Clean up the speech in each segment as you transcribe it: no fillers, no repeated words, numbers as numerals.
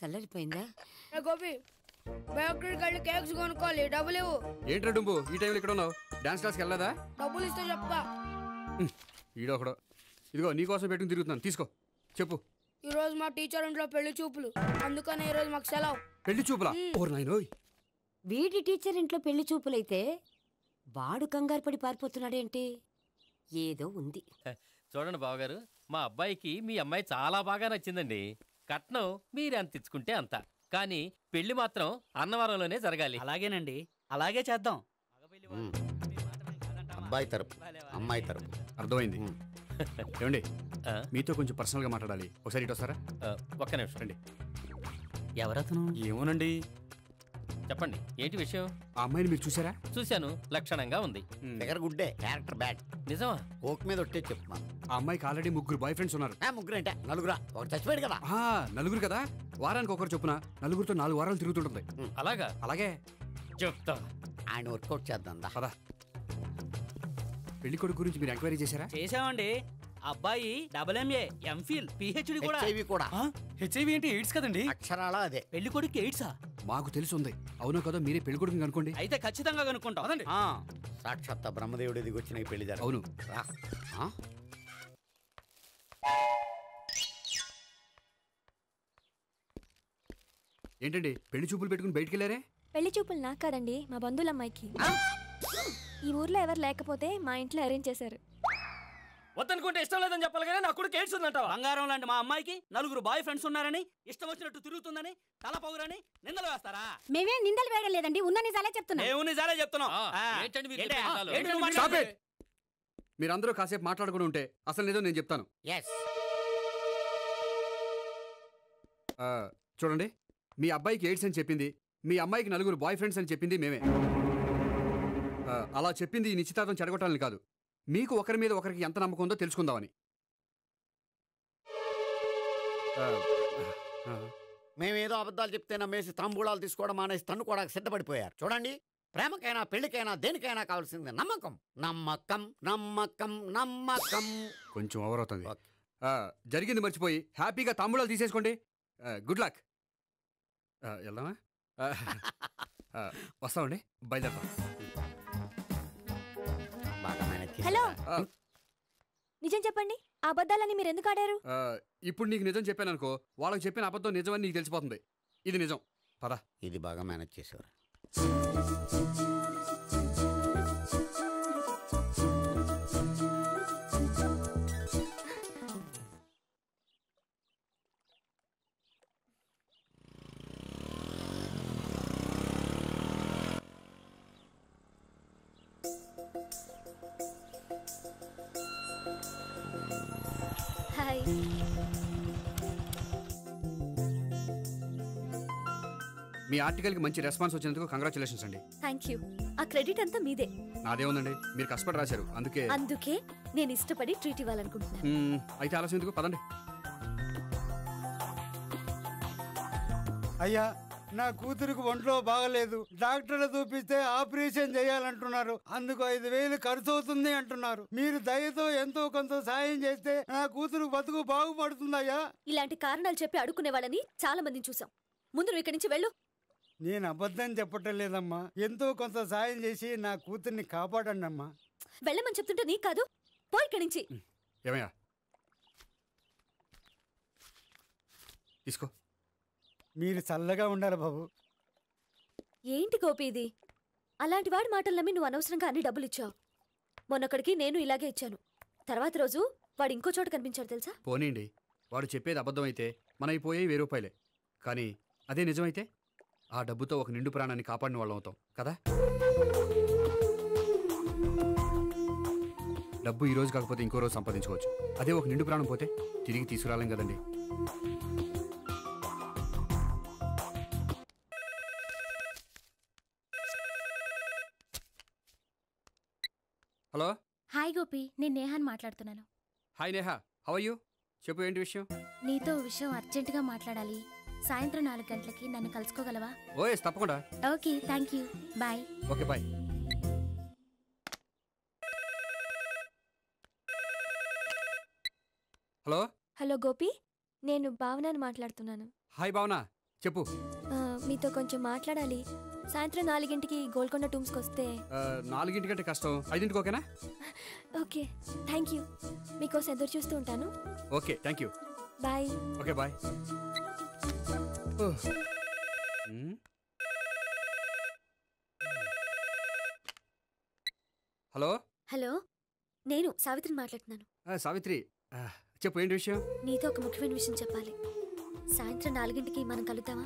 చల్లరిపోయిందా? గోపి బయోక్రిటిక్ వెళ్ళి కేక్స్ కొనుక్కోవాలి, డబ్బులు ఇవ్వు. ఏంట్రా డుంబు ఈ టైంలో ఇక్కడ ఉన్నావు? డాన్స్ క్లాస్కి వెళ్ళదా? డబ్బులు ఇస్తే చెప్తా. ఈడొకడు. ఇదిగో నీకోసం పెట్టుకుని తిరుగుతున్నాను, తీసుకో. చెప్పు. ఈ రోజు మా టీచర్ ఇంట్లో పెళ్లి చూపులు, అందుకనే ఈ రోజు మాకు సెలవు. పెళ్లి చూపులా? ఓర్ నాయనోయ్. వీడి టీచర్ ఇంట్లో పెళ్లి చూపులైతే వాడు కంగారు పడి పారిపోతున్నాడేంటి? ఏదో ఉంది. చూడండి బావగారు, మా అబ్బాయికి మీ అమ్మాయి చాలా బాగా నచ్చిందండి. కట్నం మీరు ఎంత ఇచ్చుకుంటే అంత, కానీ పెళ్లి మాత్రం అన్నవరంలోనే జరగాలి. అలాగేనండి, అలాగే చేద్దాం. అబ్బాయి తరపు అమ్మాయి తరపు. అర్థమైంది. ఏమండి మీతో కొంచెం పర్సనల్ గా మాట్లాడాలి, ఒకసారి ఇటు వస్తారా? ఒక్క నిమిషం రండి. ఎవరతను? ఏమోనండి. చెప్పండి, ఏంటి విషయం? ఆ అమ్మాయిని మీరు చూసారా? చూశాను, లక్షణంగా ఉంది. ఫిగర్ గుడ్డే, క్యారెక్టర్ బ్యాడ్. నిజమా? కోక్ మీద ఒట్టే చెప్తున్నాను. ఆ అమ్మాయికి ఆల్రెడీ 3 బాయ్ ఫ్రెండ్స్ ఉన్నారు. 3 అంటే 4 ఒకటి చచ్చిపోయాడు కదా. 4 కదా, వారానికి ఒకరు చొప్పున 4తో 4 వారాలు తిరుగుతుంటుంది. అలాగా? అలాగే చెప్తా. ఆయన వర్కౌట్ చేద్దాం పదా. పెళ్లి కొడుకు గురించి మీరు ఎంక్వైరీ చేశారా? చేసామండి. అబ్బాయి MA, MPhil, PhD కూడా. హెచ్ఐవి కూడా. హెచ్ఐవి అంటే ఎయిడ్స్ కదండి? అక్షరాలా అదే. పెళ్లి కొడుకు ఎయిడ్సా? మాకు తెలిసి ఉంది. అవునో కదా, మీరే పెళ్లి కొడుకుని అనుకోండి. అయితే ఖచ్చితంగా కనుక్కుంటాం. సాక్షాత్ బ్రహ్మదేవుడి దిగి వచ్చిన ఈ పెళ్లి జరగదు. అవును. ఏంటండి పెళ్లి చూపులు పెట్టుకుని బయటికి వెళ్ళారే? పెళ్లి చూపులు నాకు కాదండి, మా బంధువుల అమ్మాయికి. ఈ ఊర్లో ఎవరు లేకపోతే మా ఇంట్లో అరేంజ్ చేశారు. వద్దనుకుంటే ఇష్టం లేదని చెప్పాలి కానీ నా కొడుకు ఎయిడ్స్ ఉందంటావా? బంగారం లాంటి మా అమ్మాయికి 4 బాయ్ ఫ్రెండ్స్ ఉన్నారని, ఇష్టం వచ్చినట్టు తిరుగుతుందని, తల పౌరని నిందలు వేస్తారా? మేమే నిందలు వేయడం లేదండి, ఉన్న నిజాలే చెప్తున్నాం. మేము నిజాలే చెప్తున్నాం. మీరందరూ కాసేపు మాట్లాడుకుని ఉంటే అసలు నిజం నేను చెప్తాను. చూడండి, మీ అబ్బాయికి ఎయిడ్స్ అని చెప్పింది, మీ అమ్మాయికి 4 బాయ్ ఫ్రెండ్స్ అని చెప్పింది మేమే. అలా చెప్పింది ఈ నిశ్చితార్థం చెడగొట్టాలని కాదు, మీకు ఒకరి మీద ఒకరికి ఎంత నమ్మకం ఉందో తెలుసుకుందామని. మేమేదో అబద్ధాలు చెప్తే నమ్మేసి తాంబూలాలు తీసుకోవడం మానేసి తన్నుకోవడానికి సిద్ధపడిపోయారు. చూడండి, ప్రేమకైనా పెళ్లికైనా దేనికైనా కావాల్సింది నమ్మకం. నమ్మకం నమ్మకం నమ్మకం. కొంచెం ఓవర్ అవుతుంది. జరిగింది మర్చిపోయి హ్యాపీగా తాంబూలాలు తీసేసుకోండి. Good luck. వెళ్దామా? వస్తామండి, బయలుదేరతాం. హలో, నిజం చెప్పండి, ఆ అబద్ధాలని మీరు ఎందుకు ఆడారు? ఇప్పుడు నీకు నిజం చెప్పాను అనుకో, వాళ్ళకి చెప్పిన అబద్ధం నిజమని నీకు తెలిసిపోతుంది. ఇది నిజం, పదా. ఇది బాగా మేనేజ్ చేసేవారు. హాయ్. మీ ఆర్టికల్కి మంచి రెస్పాన్స్ వచ్చినందుకు కంగ్రాచులేషన్స్ అండి. Thank you. ఆ క్రెడిట్ అంతా మీదే. నాదేముందండి, మీరు కష్టపడి రాశారు, అందుకే నేను ఇష్టపడి ట్రీట్ ఇవ్వాలనుకుంటున్నాను. అయితే ఆలస్యం ఎందుకు, పదండి. అయ్యా, నా కూతురికి ఒంట్లో బాగలేదు, డాక్టర్లు చూపిస్తే ఆపరేషన్ చేయాలంటున్నారు, అందుకు 5,000 ఖర్చు అవుతుంది అంటున్నారు. మీరు దయతో ఎంతో కొంత సాయం చేస్తే నా కూతురు బతుకు బాగుపడుతుందయ్యా. ఇలాంటి కారణాలు చెప్పి అడుక్కునే వాళ్ళని చాలా మందిని చూసాం. ముందు నువ్వు ఇక్కడి నుంచి వెళ్ళు. నేను అబద్ధం చెప్పటం లేదమ్మా, ఎంతో కొంత సాయం చేసి నా కూతుర్ని కాపాడండి అమ్మా. వెళ్ళమని చెప్తుంటే నీకు కాదు, పోయి ఇక్కడి నుంచి. ఏమయ్యా, తీసుకో. మీరు చల్లగా ఉండాలి బాబు. ఏంటి గోపి ఇది? అలాంటి వాడి మాటలు నమ్మి నువ్వు అనవసరంగా అన్ని డబ్బులు ఇచ్చావు. మొన్నొక్కడికి నేను ఇలాగే ఇచ్చాను. తర్వాత రోజు వాడు ఇంకో చోట కనిపించాడు తెలుసా? పోనీండి, వాడు చెప్పేది అబద్ధం అయితే మనైపోయే 1000 రూపాయలే, కానీ అదే నిజమైతే ఆ డబ్బుతో ఒక నిండు ప్రాణాన్ని కాపాడిన వాళ్ళం అవుతాం కదా. డబ్బు ఈ రోజు కాకపోతే ఇంకో రోజు సంపాదించుకోవచ్చు, అదే ఒక నిండు ప్రాణం పోతే తిరిగి తీసుకురాలేం కదండి. హలో. హాయ్ గోపి, నేను నేహాన్ మాట్లాడుతున్నాను. Hi Neha, how are you? చెప్పు, ఏంటి విషయం? నీతో విషయం అర్జెంటుగా మాట్లాడాలి. సాయంత్రం 4 గంటలకి నన్ను కలుసుకోగలవా? ఓఎస్, తప్పకుండా. Okay, thank you, bye. Okay, bye. Hello. Hello Gopi, నేను భావనని మాట్లాడుతున్నాను. హాయ్ భావన, చెప్పు. మీతో కొంచెం మాట్లాడాలి. సాయంత్రం 4ంటికి గోల్కొండ టూమ్స్కి వస్తే. 4ంటికంటే కష్టం, 5ంటికి ఓకేనా? Okay, thank you. మీకోసం ఎదురు చూస్తూ ఉంటాను. Okay, thank you. Bye. Okay, bye. Hello. Hello, నేను సావిత్రిని మాట్లాడుతున్నాను. సావిత్రి, చెప్పు, ఏంటి విషయం? నీతో ఒక ముఖ్యమైన విషయం చెప్పాలి. సాయంత్రం 4ంటికి మనం కలుద్దామా?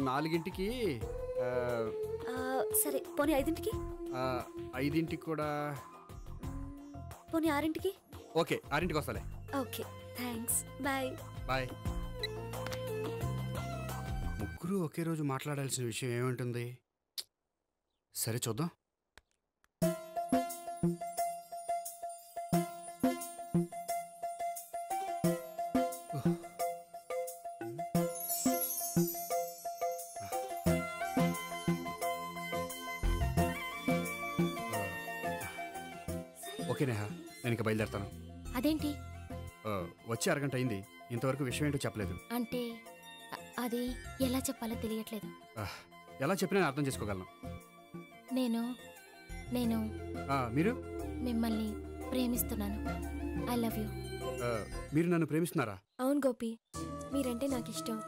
4ంటికి? సరే, పోనీ 5ంటికి? 5ంటికి కూడా. పోనీ 6ంటికి? ఓకే, 6ంటికి వస్తాలే. Okay, thanks. బాయ్. బాయ్. ముగ్గురు ఒకే రోజు మాట్లాడాల్సిన విషయం ఏముంటుంది? సరే, చూద్దాం. ఓకే నేహా, నేను ఇక బయలుదేరుతాను. అదేంటి? వచ్చి అరగంట అయింది, ఇంతవరకు విషయం ఏంటో చెప్పలేదు. అంటే అది ఎలా చెప్పాలో తెలియట్లేదు. ఎలా చెప్పినా నేను అర్థం చేసుకోగలను. నేను నేను మీరు? మిమ్మల్ని ప్రేమిస్తున్నాను. I love you. మీరు నన్ను ప్రేమిస్తున్నారా? అవును గోపి, మీరంటే నాకు ఇష్టం.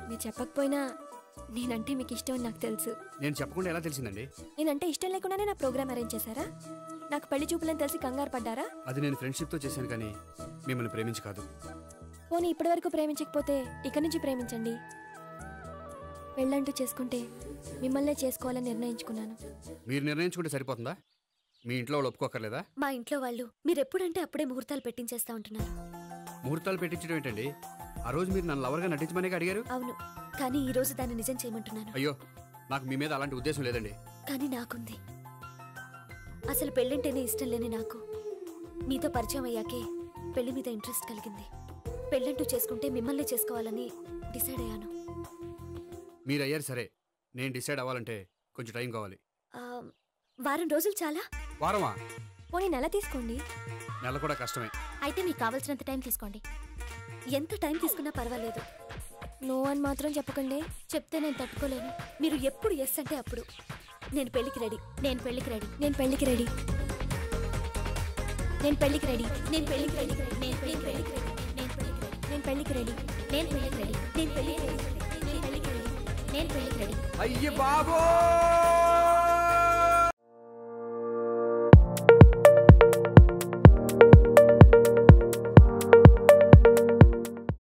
మీరు చెప్పకపోయినా నేనంటే మీకు ఇష్టం అని నాకు తెలుసు. నేను చెప్పకుండా ఎలా తెలిసిందండి? నేనంటే ఇష్టం లేకుండానే నా ప్రోగ్రామ్ అరేంజ్ చేశారా? నాకు పెళ్లి చూపులని తెలిసి కంగారు పడ్డారా? అది నేను ఫ్రెండ్షిప్తో చేశాను, కానీ మిమ్మల్ని ప్రేమించి కాదు. పోనీ ఇప్పటి వరకు ప్రేమించకపోతే ఇక నుంచి ప్రేమించండి. పెళ్ళంటూ చేసుకుంటే మిమ్మల్నే చేసుకోవాలని నిర్ణయించుకున్నాను. మీరు నిర్ణయించుకుంటే సరిపోతుందా? మీ ఇంట్లో వాళ్ళు ఒప్పుకోకర్లేదా? మా ఇంట్లో వాళ్ళు మీరు ఎప్పుడంటే అప్పుడే ముహూర్తాలు పెట్టించేస్తా ఉంటున్నారు. ముహూర్తాలు పెట్టించడం ఏంటండి? ఆ రోజు మీరు నన్ను లవర్గా నటించమనే అడిగారు. అవును, కానీ ఈ రోజు దాన్ని నిజం చేయమంటున్నాను. అయ్యో, నాకు మీ మీద అలాంటి ఉద్దేశం లేదండి. కానీ నాకుంది. అసలు పెళ్ళంటేనే ఇష్టం లేని నాకు మీతో పరిచయం అయ్యాకే పెళ్లి మీద ఇంట్రెస్ట్ కలిగింది. పెళ్ళంటూ చేసుకుంటే మిమ్మల్ని చేసుకోవాలని డిసైడ్ అయ్యాను. మీరు అయ్యారు సరే, నేను డిసైడ్ అవ్వాలంటే కొంచెం టైం కావాలి. వారం రోజులు చాలా? వారమా? పోనీ నెల తీసుకోండి. నెల కూడా కష్టమే. అయితే మీకు కావాల్సినంత టైం తీసుకోండి. ఎంత టైం తీసుకున్నా పర్వాలేదు. నో అని మాత్రం చెప్పకండి, చెప్తే నేను తట్టుకోలేను. మీరు ఎప్పుడు ఎస్ అంటే అప్పుడు. నేను పెళ్లికి రెడీ. నేను పెళ్లికి రెడీ. నేను పెళ్లికి రెడీ. నేను పెళ్లికి రెడీ. నేను పెళ్లికి రెడీ. నేను పెళ్లికి రెడీ. నేను పెళ్లికి రెడీ. నేను పెళ్లికి రెడీ. నేను పెళ్లికి రెడీ. నేను పెళ్లికి రెడీ. నేను పెళ్లికి రెడీ. అయ్య బాబో!